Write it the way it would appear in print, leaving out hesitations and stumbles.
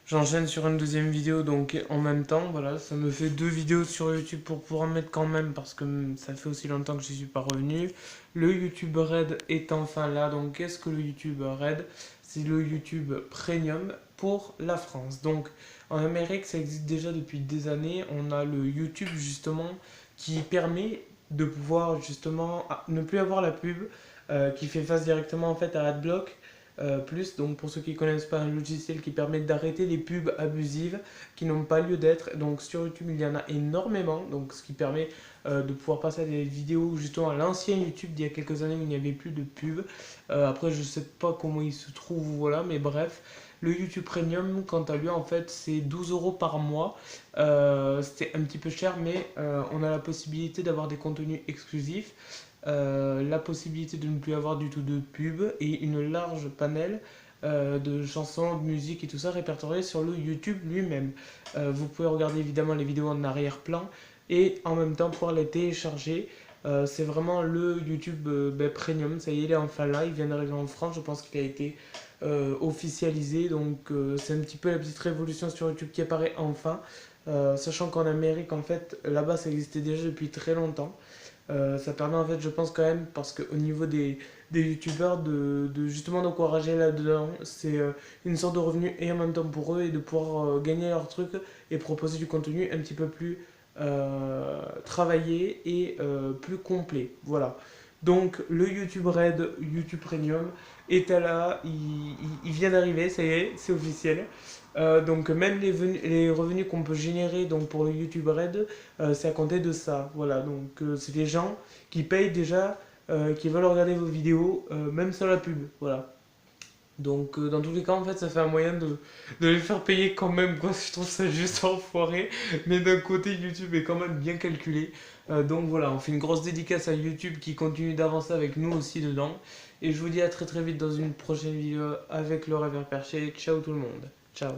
j'enchaîne sur une deuxième vidéo, donc en même temps, voilà, ça me fait deux vidéos sur YouTube pour pouvoir mettre quand même, parce que ça fait aussi longtemps que je suis pas revenu. Le YouTube Red est enfin là, donc qu'est-ce que le YouTube Red? C'est le YouTube Premium pour la France. Donc en Amérique, ça existe déjà depuis des années. On a le YouTube justement qui permet de pouvoir justement ne plus avoir la pub qui fait face directement en fait à AdBlock. Plus, donc pour ceux qui ne connaissent pas, un logiciel qui permet d'arrêter les pubs abusives qui n'ont pas lieu d'être. Donc sur YouTube, il y en a énormément, donc ce qui permet de pouvoir passer à des vidéos justement à l'ancien YouTube d'il y a quelques années où il n'y avait plus de pubs. Après, je ne sais pas comment il se trouve, voilà, mais bref. Le YouTube Premium, quant à lui, en fait, c'est 12 euros par mois. C'est un petit peu cher, mais on a la possibilité d'avoir des contenus exclusifs, la possibilité de ne plus avoir du tout de pub et une large panel de chansons, de musique et tout ça répertorié sur le YouTube lui-même. Vous pouvez regarder évidemment les vidéos en arrière-plan et en même temps pouvoir les télécharger. C'est vraiment le YouTube Premium, ça y est, il est enfin là, il vient d'arriver en France, je pense qu'il a été officialisé, donc c'est un petit peu la petite révolution sur YouTube qui apparaît enfin, sachant qu'en Amérique, en fait, là-bas ça existait déjà depuis très longtemps. Ça permet en fait, je pense quand même, parce qu'au niveau des youtubeurs, de justement d'encourager là-dedans, c'est une sorte de revenu et en même temps pour eux et de pouvoir gagner leur truc et proposer du contenu un petit peu plus travaillé et plus complet. Voilà. Donc le YouTube Red, YouTube Premium est à là, il vient d'arriver, ça y est, c'est officiel. Donc même les revenus qu'on peut générer donc pour le YouTube Red, c'est à compter de ça. Voilà, donc c'est des gens qui payent déjà, qui veulent regarder vos vidéos, même sans la pub. Voilà. Donc dans tous les cas, en fait, ça fait un moyen de les faire payer quand même, quoi. Je trouve ça juste enfoiré. Mais d'un côté, YouTube est quand même bien calculé. Donc voilà, on fait une grosse dédicace à YouTube qui continue d'avancer avec nous aussi dedans. Et je vous dis à très très vite dans une prochaine vidéo avec le rêveur perché. Ciao tout le monde. Ciao.